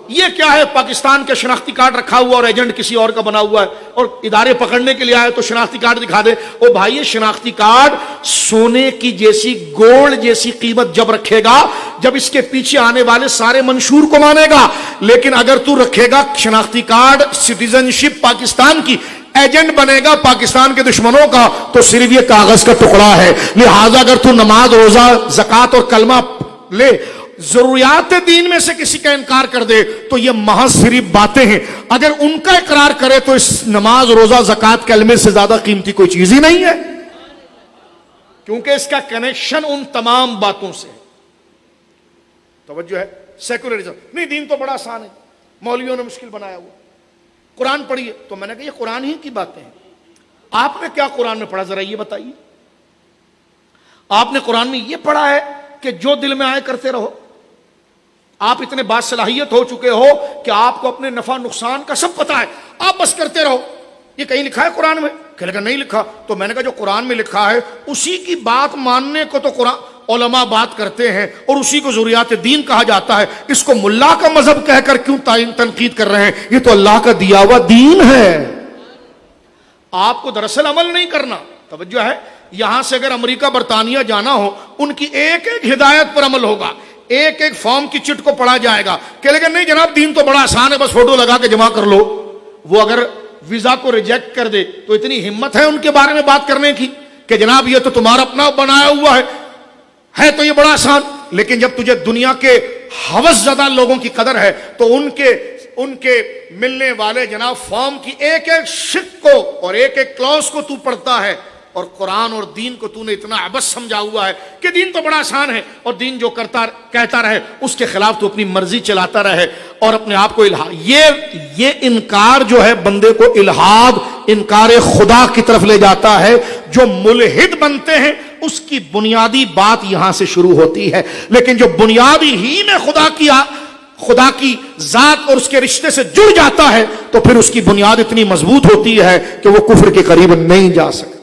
یہ کیا ہے؟ پاکستان کے شناختی کارڈ رکھا ہوا اور ایجنٹ کسی اور کا بنا ہوا ہے، اور ادارے پکڑنے کے لیے آئے تو شناختی کارڈ دکھا دے۔ او بھائی، یہ شناختی کارڈ سونے کی جیسی، گولڈ جیسی قیمت جب رکھے گا جب اس کے پیچھے آنے والے سارے منشور کو مانے گا، لیکن اگر تو رکھے گا شناختی کارڈ سٹیزن شپ پاکستان کی، ایجنٹ بنے گا پاکستان کے دشمنوں کا، تو صرف یہ کاغذ کا ٹکڑا ہے۔ لہذا اگر تو نماز، روزہ، زکوٰۃ اور کلمہ لے، ضروریات دین میں سے کسی کا انکار کر دے تو یہ محض صرف باتیں ہیں۔ اگر ان کا اقرار کرے تو اس نماز، روزہ، زکوٰۃ، کلمے سے زیادہ قیمتی کوئی چیز ہی نہیں ہے، کیونکہ اس کا کنیکشن ان تمام باتوں سے ہے۔ توجہ ہے؟ سیکولرزم نہیں، دین تو بڑا آسان ہے، مولویوں نے مشکل بنایا ہوا، قرآن پڑھیے۔ تو میں نے کہا یہ قرآن ہی کی باتیں ہیں، آپ نے کیا قرآن میں پڑھا ذرا یہ بتائیے۔ آپ نے قرآن میں یہ پڑھا ہے کہ جو دل میں آئے کرتے رہو؟ آپ اتنے باصلاحیت ہو چکے ہو کہ آپ کو اپنے نفع نقصان کا سب پتا ہے، آپ بس کرتے رہو۔ یہ کہیں لکھا ہے قرآن میں؟ کہ لگا نہیں لکھا۔ تو میں نے کہا جو قرآن میں لکھا ہے اسی کی بات ماننے کو تو قرآن علماء بات کرتے ہیں، اور اسی کو ضروریات دین کہا جاتا ہے۔ اس کو ملا کا مذہب کہہ کر کیوں تنقید کر رہے ہیں؟ یہ تو اللہ کا دیا ہوا دین ہے، آپ کو دراصل عمل نہیں کرنا۔ توجہ ہے؟ یہاں سے اگر امریکہ برطانیہ جانا ہو، ان کی ایک ایک ہدایت پر عمل ہوگا، ایک ایک فارم کی چٹ کو پڑھا جائے گا کہ لیکن نہیں جناب دین تو بڑا آسان ہے، بس فوٹو لگا کے جمع کر لو۔ وہ اگر ویزا کو ریجیکٹ کر دے تو اتنی ہمت ہے ان کے بارے میں بات کرنے کی کہ جناب یہ تو تمہارا اپنا بنایا ہوا ہے تو یہ بڑا آسان۔ لیکن جب تجھے دنیا کے ہوس زدہ لوگوں کی قدر ہے تو ان کے ملنے والے جناب فارم کی ایک ایک شق کو اور ایک ایک کلوز کو تو پڑھتا ہے، اور قرآن اور دین کو تو نے اتنا عبث سمجھا ہوا ہے کہ دین تو بڑا آسان ہے، اور دین جو کہتا رہے اس کے خلاف تو اپنی مرضی چلاتا رہے اور اپنے آپ کو الہاد۔ یہ انکار جو ہے بندے کو الہاد، انکار خدا کی طرف لے جاتا ہے۔ جو ملحد بنتے ہیں اس کی بنیادی بات یہاں سے شروع ہوتی ہے، لیکن جو بنیادی ہی میں خدا کی ذات اور اس کے رشتے سے جڑ جاتا ہے تو پھر اس کی بنیاد اتنی مضبوط ہوتی ہے کہ وہ کفر کے قریب نہیں جا سکتا۔